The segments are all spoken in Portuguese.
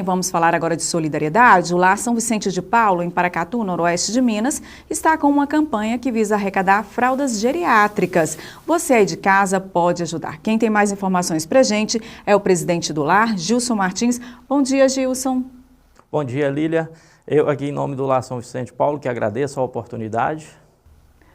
Vamos falar agora de solidariedade. O Lar São Vicente de Paulo, em Paracatu, noroeste de Minas, está com uma campanha que visa arrecadar fraldas geriátricas. Você aí de casa pode ajudar. Quem tem mais informações pra gente é o presidente do Lar, Gilson Martins. Bom dia, Gilson. Bom dia, Lília. Eu aqui em nome do Lar São Vicente de Paulo, que agradeço a oportunidade.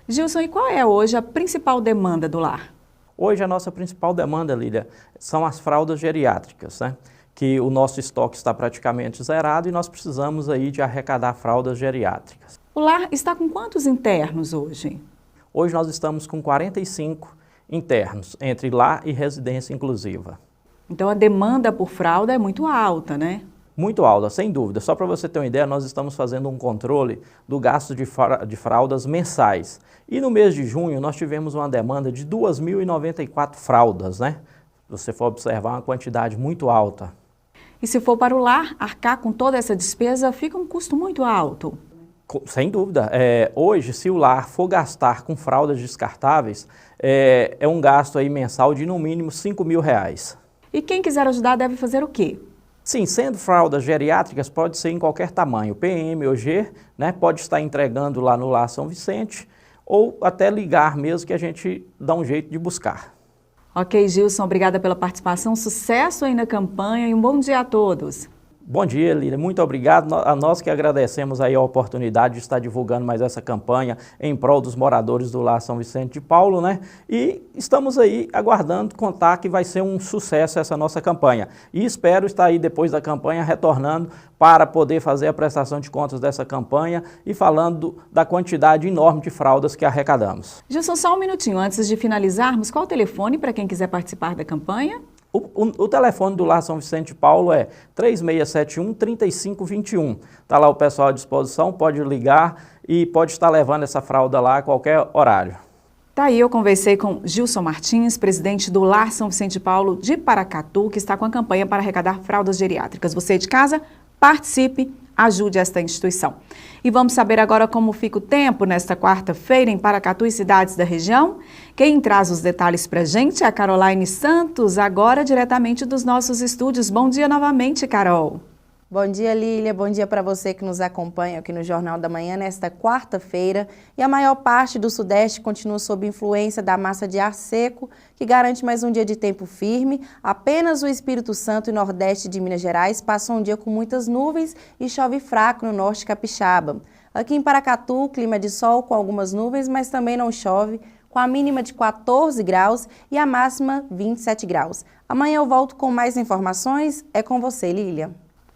Gilson, e qual é hoje a principal demanda do Lar? Hoje a nossa principal demanda, Lília, são as fraldas geriátricas, né? Que o nosso estoque está praticamente zerado e nós precisamos aí de arrecadar fraldas geriátricas. O Lar está com quantos internos hoje? Hoje nós estamos com 45 internos, entre lar e residência inclusiva. Então a demanda por fralda é muito alta, né? Muito alta, sem dúvida. Só para você ter uma ideia, nós estamos fazendo um controle do gasto de fraldas mensais. E no mês de junho nós tivemos uma demanda de 2.094 fraldas, né? Se você for observar, uma quantidade muito alta. E se for para o lar, arcar com toda essa despesa fica um custo muito alto. Sem dúvida. Hoje, se o lar for gastar com fraldas descartáveis, é um gasto aí mensal de no mínimo R$5.000. E quem quiser ajudar deve fazer o quê? Sim, sendo fraldas geriátricas, pode ser em qualquer tamanho, PM ou G, né? Pode estar entregando lá no Lar São Vicente ou até ligar mesmo que a gente dá um jeito de buscar. Ok, Gilson, obrigada pela participação, sucesso aí na campanha e um bom dia a todos. Bom dia, Lília, muito obrigado. A nós que agradecemos aí a oportunidade de estar divulgando mais essa campanha em prol dos moradores do Lar São Vicente de Paulo, né? E estamos aí aguardando contar que vai ser um sucesso essa nossa campanha. E espero estar aí depois da campanha retornando para poder fazer a prestação de contas dessa campanha e falando da quantidade enorme de fraldas que arrecadamos. Gilson, só um minutinho antes de finalizarmos, qual o telefone para quem quiser participar da campanha? O telefone do Lar São Vicente de Paulo é 3671-3521. Está lá o pessoal à disposição, pode ligar e pode estar levando essa fralda lá a qualquer horário. Tá aí, eu conversei com Gilson Martins, presidente do Lar São Vicente de Paulo de Paracatu, que está com a campanha para arrecadar fraldas geriátricas. Você de casa, participe, ajude esta instituição. E vamos saber agora como fica o tempo nesta quarta-feira em Paracatu e cidades da região? Quem traz os detalhes para a gente é a Caroline Santos, agora diretamente dos nossos estúdios. Bom dia novamente, Carol. Bom dia, Lília. Bom dia para você que nos acompanha aqui no Jornal da Manhã nesta quarta-feira. E a maior parte do Sudeste continua sob influência da massa de ar seco, que garante mais um dia de tempo firme. Apenas o Espírito Santo e Nordeste de Minas Gerais passam um dia com muitas nuvens e chove fraco no norte capixaba. Aqui em Paracatu, clima de sol com algumas nuvens, mas também não chove, com a mínima de 14 graus e a máxima 27 graus. Amanhã eu volto com mais informações. É com você, Lília.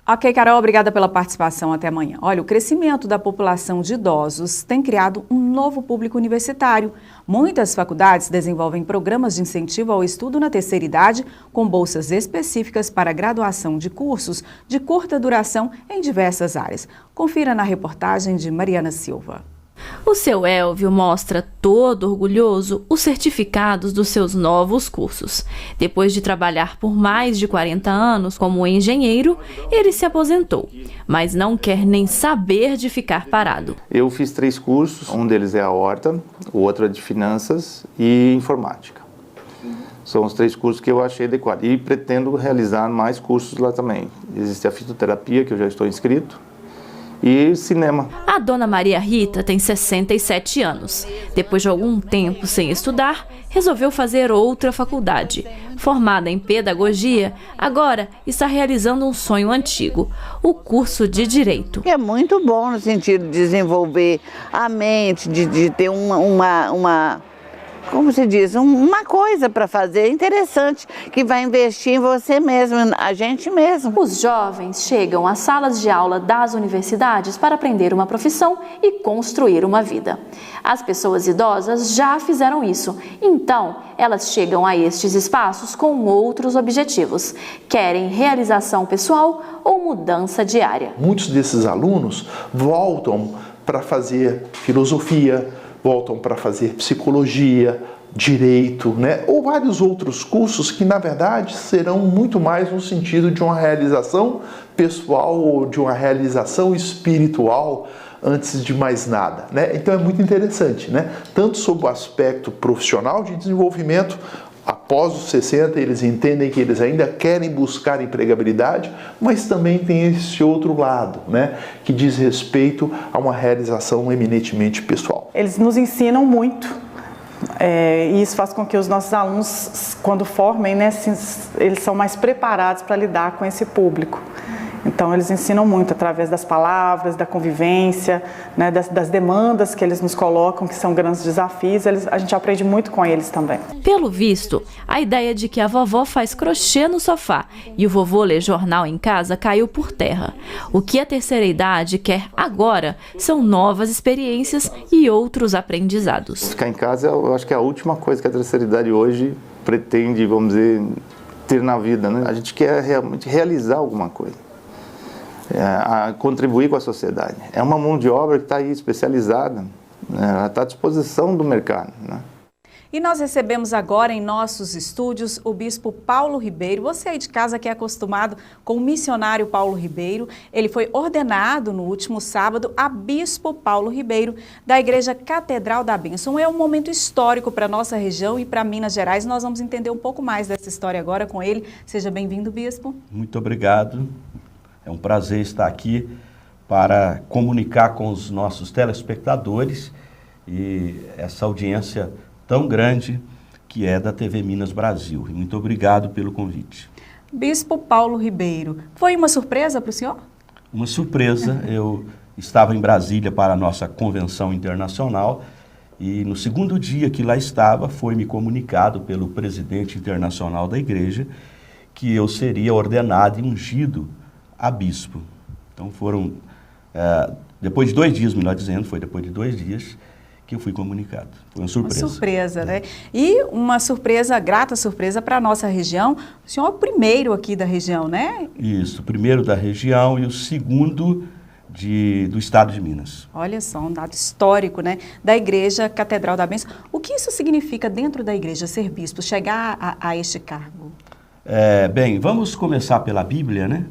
Ok, Carol, obrigada pela participação. Até amanhã. Olha, o crescimento da população de idosos tem criado um novo público universitário. Muitas faculdades desenvolvem programas de incentivo ao estudo na terceira idade, com bolsas específicas para graduação de cursos de curta duração em diversas áreas. Confira na reportagem de Mariana Silva. O seu Elvio mostra todo orgulhoso os certificados dos seus novos cursos. Depois de trabalhar por mais de 40 anos como engenheiro, ele se aposentou, mas não quer nem saber de ficar parado. Eu fiz 3 cursos, um deles é a horta, o outro é de finanças e informática. São os 3 cursos que eu achei adequados e pretendo realizar mais cursos lá também. Existe a fitoterapia, que eu já estou inscrito, e cinema. A dona Maria Rita tem 67 anos. Depois de algum tempo sem estudar, resolveu fazer outra faculdade. Formada em pedagogia, agora está realizando um sonho antigo, o curso de Direito. É muito bom no sentido de desenvolver a mente, de ter como se diz, uma coisa para fazer interessante, que vai investir em você mesmo, a gente mesmo. Os jovens chegam às salas de aula das universidades para aprender uma profissão e construir uma vida. As pessoas idosas já fizeram isso, então elas chegam a estes espaços com outros objetivos. Querem realização pessoal ou mudança diária. Muitos desses alunos voltam para fazer filosofia, voltam para fazer psicologia, direito, né? Ou vários outros cursos que, na verdade, serão muito mais no sentido de uma realização pessoal ou de uma realização espiritual antes de mais nada, né? Então é muito interessante, né? Tanto sob o aspecto profissional de desenvolvimento, após os 60, eles entendem que eles ainda querem buscar empregabilidade, mas também tem esse outro lado, né, que diz respeito a uma realização eminentemente pessoal. Eles nos ensinam muito, e isso faz com que os nossos alunos, quando formem, né, eles são mais preparados para lidar com esse público. Então, eles ensinam muito através das palavras, da convivência, né, das demandas que eles nos colocam, que são grandes desafios. A gente aprende muito com eles também. Pelo visto, a ideia de que a vovó faz crochê no sofá e o vovô lê jornal em casa caiu por terra. O que a terceira idade quer agora são novas experiências e outros aprendizados. Ficar em casa, eu acho que é a última coisa que a terceira idade hoje pretende, vamos dizer, ter na vida, né? A gente quer realmente realizar alguma coisa. A contribuir com a sociedade. É uma mão de obra que está aí especializada, né? Ela está à disposição do mercado, né? E nós recebemos agora em nossos estúdios o bispo Paulo Ribeiro. Você aí de casa que é acostumado com o missionário Paulo Ribeiro, ele foi ordenado no último sábado a bispo Paulo Ribeiro da Igreja Catedral da Bênção. É um momento histórico para a nossa região e para Minas Gerais. Nós vamos entender um pouco mais dessa história agora com ele. Seja bem-vindo, bispo. Muito obrigado. É um prazer estar aqui para comunicar com os nossos telespectadores e essa audiência tão grande que é da TV Minas Brasil. E muito obrigado pelo convite. Bispo Paulo Ribeiro, foi uma surpresa para o senhor? Uma surpresa. Eu estava em Brasília para a nossa convenção internacional e no segundo dia que lá estava, foi-me comunicado pelo presidente internacional da igreja que eu seria ordenado e ungido a bispo. Então foram, depois de 2 dias, melhor dizendo, foi depois de 2 dias que eu fui comunicado. Foi uma surpresa. Uma surpresa, né? E uma surpresa, grata surpresa para a nossa região. O senhor é o primeiro aqui da região, né? Isso, o primeiro da região e o segundo do estado de Minas. Olha só, um dado histórico, né? Da Igreja Catedral da Bênção. O que isso significa dentro da igreja, ser bispo, chegar a este cargo? Bem, vamos começar pela Bíblia, né?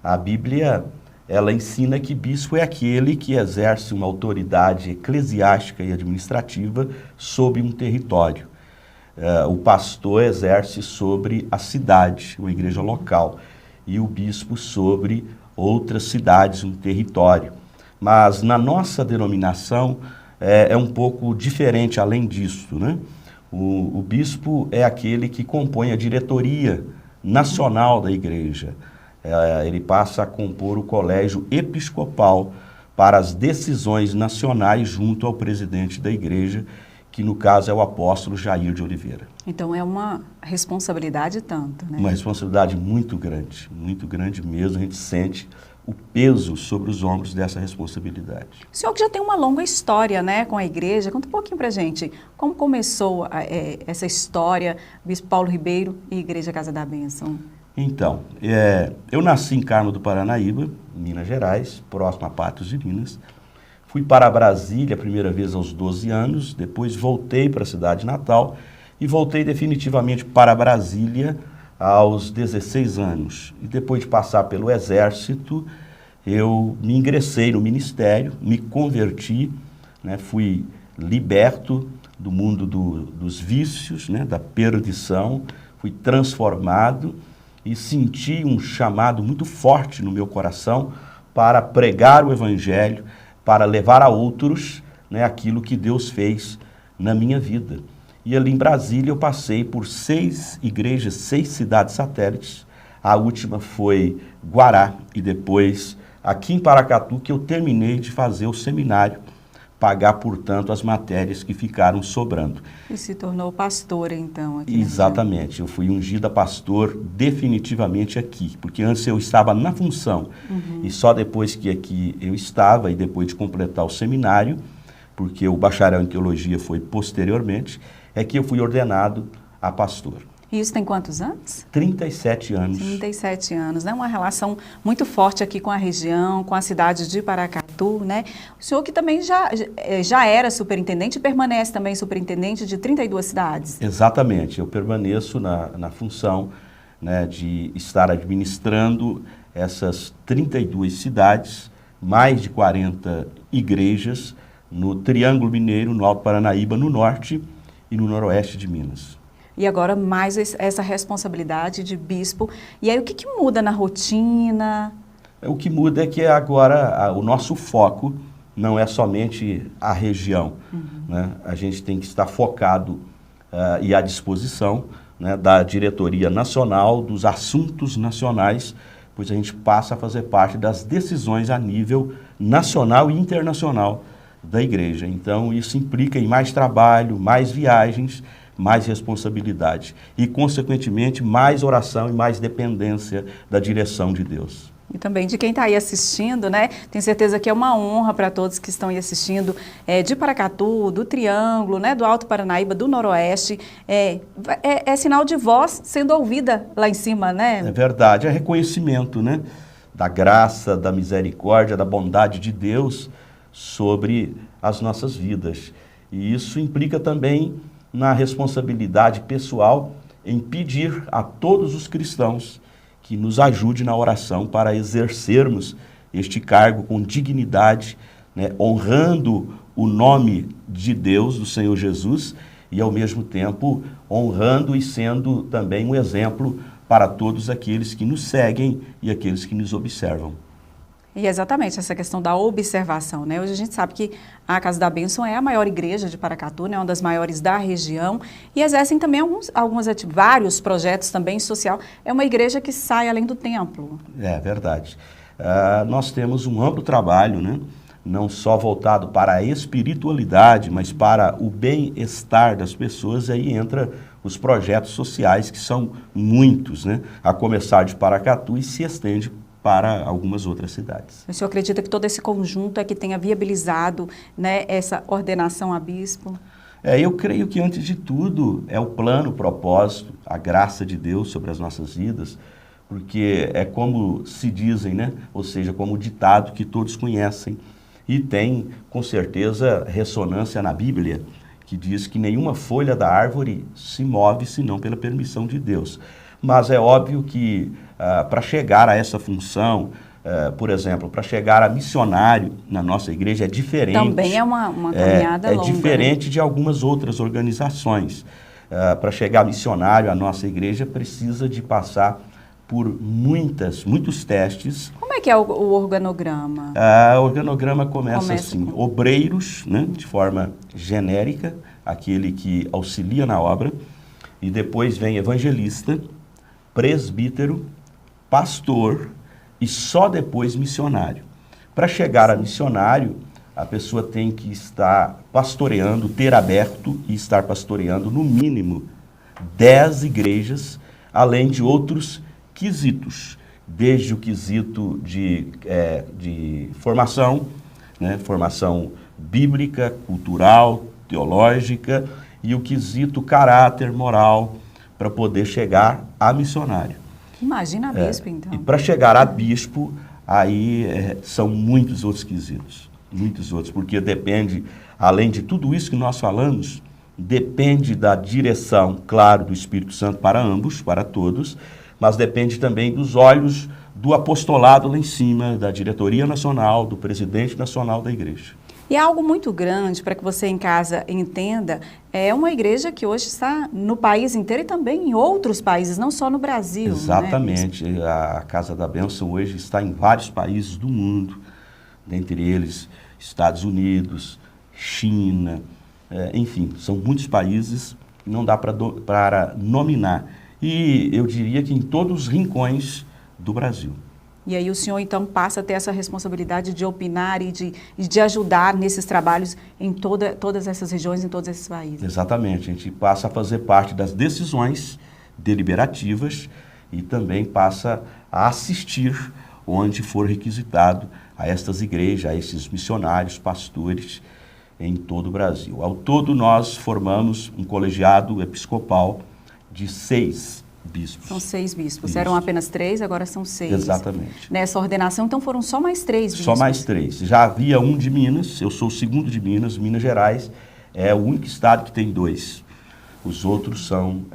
A Bíblia, ela ensina que bispo é aquele que exerce uma autoridade eclesiástica e administrativa sobre um território. O pastor exerce sobre a cidade, uma igreja local, e o bispo sobre outras cidades, um território. Mas na nossa denominação é um pouco diferente além disso, né? O bispo é aquele que compõe a diretoria nacional da igreja. Ele passa a compor o colégio episcopal para as decisões nacionais junto ao presidente da igreja, que no caso é o apóstolo Jair de Oliveira. Então é uma responsabilidade tanto, né? Uma responsabilidade muito grande mesmo. A gente sente o peso sobre os ombros dessa responsabilidade. O senhor que já tem uma longa história, né, com a igreja, conta um pouquinho pra gente, como começou essa história, Bispo Paulo Ribeiro e Igreja Casa da Bênção? Então, eu nasci em Carmo do Paranaíba, Minas Gerais, próximo a Patos de Minas. Fui para Brasília a primeira vez aos 12 anos, depois voltei para a cidade natal e voltei definitivamente para Brasília aos 16 anos. E depois de passar pelo Exército, eu me ingressei no ministério, me converti, né, fui liberto do mundo dos vícios, né, da perdição, fui transformado e senti um chamado muito forte no meu coração para pregar o Evangelho, para levar a outros, né, aquilo que Deus fez na minha vida. E ali em Brasília eu passei por 6 igrejas, 6 cidades satélites. A última foi Guará e depois aqui em Paracatu que eu terminei de fazer o seminário, pagar, portanto, as matérias que ficaram sobrando. E se tornou pastor, então, aqui. Exatamente, eu fui ungido a pastor definitivamente aqui, porque antes eu estava na função, e só depois que aqui eu estava, e depois de completar o seminário, porque o bacharel em teologia foi posteriormente, é que eu fui ordenado a pastor. E isso tem quantos anos? 37 anos. 37 anos, né? Uma relação muito forte aqui com a região, com a cidade de Paracatu, né? O senhor que também já era superintendente e permanece também superintendente de 32 cidades. Exatamente, eu permaneço na função, né, de estar administrando essas 32 cidades, mais de 40 igrejas no Triângulo Mineiro, no Alto Paranaíba, no norte e no noroeste de Minas. E agora mais essa responsabilidade de bispo. E aí o que muda na rotina? O que muda é que agora o nosso foco não é somente a região. Né? A gente tem que estar focado e à disposição, né, da diretoria nacional, dos assuntos nacionais, pois a gente passa a fazer parte das decisões a nível nacional e internacional da igreja. Então, isso implica em mais trabalho, mais viagens, mais responsabilidade e, consequentemente, mais oração e mais dependência da direção de Deus. E também de quem está aí assistindo, né? Tenho certeza que é uma honra para todos que estão aí assistindo, de Paracatu, do Triângulo, né? Do Alto Paranaíba, do Noroeste. É sinal de voz sendo ouvida lá em cima, né? É verdade, é reconhecimento, né? Da graça, da misericórdia, da bondade de Deus sobre as nossas vidas. E isso implica também na responsabilidade pessoal em pedir a todos os cristãos que nos ajude na oração para exercermos este cargo com dignidade, né, honrando o nome de Deus, do Senhor Jesus, e ao mesmo tempo honrando e sendo também um exemplo para todos aqueles que nos seguem e aqueles que nos observam. E exatamente essa questão da observação, né? Hoje a gente sabe que a Casa da Bênção é a maior igreja de Paracatu, né? Uma das maiores da região, e exercem também vários projetos também social. É uma igreja que sai além do templo. É verdade. Nós temos um amplo trabalho, né? Não só voltado para a espiritualidade, mas para o bem-estar das pessoas. Aí entra os projetos sociais, que são muitos, né? A começar de Paracatu e se estende para algumas outras cidades. O senhor acredita que todo esse conjunto é que tenha viabilizado, né, essa ordenação a bispo? Eu creio que, antes de tudo, é o plano, o propósito, a graça de Deus sobre as nossas vidas, porque é como se dizem, né? Ou seja, como o ditado que todos conhecem, e tem, com certeza, ressonância na Bíblia, que diz que nenhuma folha da árvore se move senão pela permissão de Deus. Mas é óbvio que para chegar a essa função, por exemplo, para chegar a missionário na nossa igreja é diferente. Também é uma caminhada longa. É diferente, né, de algumas outras organizações. Para chegar a missionário, a nossa igreja precisa de passar por muitos testes. Como é que é o organograma? O organograma começa assim, obreiros, né, de forma genérica, aquele que auxilia na obra, e depois vem evangelista, presbítero, pastor e só depois missionário. Para chegar a missionário, a pessoa tem que estar pastoreando, ter aberto e estar pastoreando no mínimo 10 igrejas, além de outros quesitos, desde o quesito de formação, né, formação bíblica, cultural, teológica, e o quesito caráter, moral, para poder chegar a missionário. Imagina a bispo, então. E para chegar a bispo, aí são muitos outros quesitos, muitos outros, porque depende, além de tudo isso que nós falamos, depende da direção, claro, do Espírito Santo para ambos, para todos, mas depende também dos olhos do apostolado lá em cima, da diretoria nacional, do presidente nacional da igreja. E é algo muito grande, para que você em casa entenda, é uma igreja que hoje está no país inteiro e também em outros países, não só no Brasil. Exatamente. Né? A Casa da Bênção hoje está em vários países do mundo, dentre eles Estados Unidos, China, enfim, são muitos países, não dá para nominar. E eu diria que em todos os rincões do Brasil. E aí o senhor, então, passa a ter essa responsabilidade de opinar e de ajudar nesses trabalhos em todas essas regiões, em todos esses países. Exatamente. A gente passa a fazer parte das decisões deliberativas e também passa a assistir onde for requisitado a estas igrejas, a esses missionários, pastores em todo o Brasil. Ao todo, nós formamos um colegiado episcopal de 6 bispos. São 6 bispos. Isso. Eram apenas 3, agora são 6. Exatamente. Nessa ordenação, então, foram só mais 3 bispos. Só mais 3. Já havia um de Minas, eu sou o segundo de Minas. Minas Gerais é o único estado que tem 2. Os outros são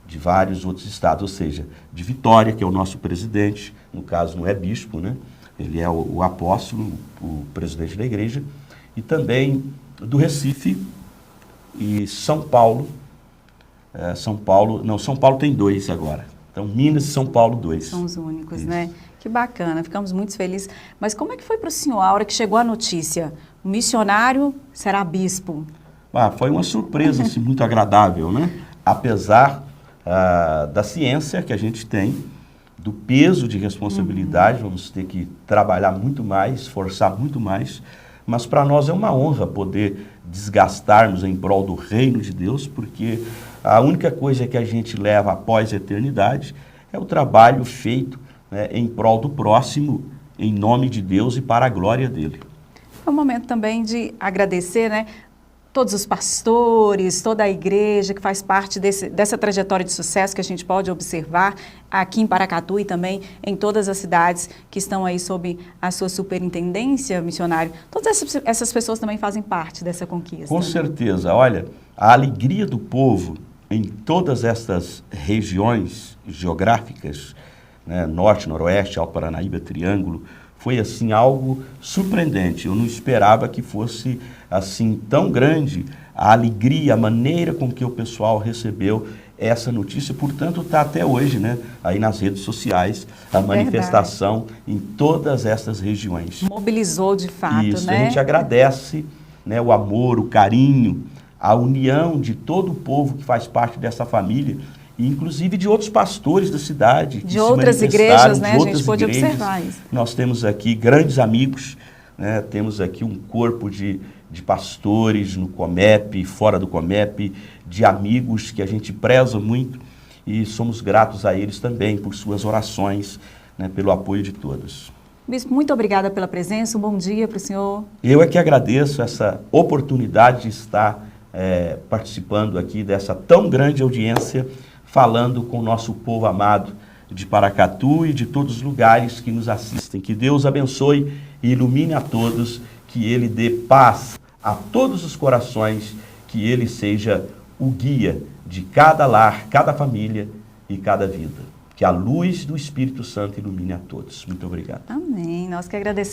de vários outros estados, ou seja, de Vitória, que é o nosso presidente, no caso não é bispo, né? Ele é o apóstolo, o presidente da igreja, e também do Recife e São Paulo, São Paulo tem 2 agora. Então, Minas e São Paulo 2. São os únicos, Isso. né? Que bacana, ficamos muito felizes. Mas como é que foi para o senhor a hora que chegou a notícia? O missionário será bispo? Foi uma surpresa assim, muito agradável, né? Apesar da ciência que a gente tem, do peso de responsabilidade, vamos ter que trabalhar muito mais, esforçar muito mais, mas para nós é uma honra poder desgastarmos em prol do reino de Deus, porque a única coisa que a gente leva após a eternidade é o trabalho feito, né, em prol do próximo, em nome de Deus e para a glória dele. É um momento também de agradecer, né, todos os pastores, toda a igreja que faz parte dessa trajetória de sucesso que a gente pode observar aqui em Paracatu e também em todas as cidades que estão aí sob a sua superintendência, missionário. Todas essas pessoas também fazem parte dessa conquista. Com certeza. Olha, a alegria do povo em todas estas regiões geográficas, né, Norte, Noroeste, Alto Paranaíba, Triângulo, foi assim algo surpreendente. Eu não esperava que fosse assim tão grande a alegria, a maneira com que o pessoal recebeu essa notícia. Portanto, está até hoje, né, aí nas redes sociais, a manifestação em todas essas regiões. Mobilizou de fato, Isso, né? A gente agradece, né, o amor, o carinho, a união de todo o povo que faz parte dessa família, e inclusive de outros pastores da cidade. De outras igrejas, né? A gente pôde observar isso. Nós temos aqui grandes amigos, né? Temos aqui um corpo de pastores no Comep, fora do Comep, de amigos que a gente preza muito e somos gratos a eles também por suas orações, né? Pelo apoio de todos. Bispo, muito obrigada pela presença, um bom dia para o senhor. Eu é que agradeço essa oportunidade de estar participando aqui dessa tão grande audiência, falando com o nosso povo amado de Paracatu e de todos os lugares que nos assistem. Que Deus abençoe e ilumine a todos, que Ele dê paz a todos os corações, que Ele seja o guia de cada lar, cada família e cada vida. Que a luz do Espírito Santo ilumine a todos. Muito obrigado. Amém. Nós que agradecemos.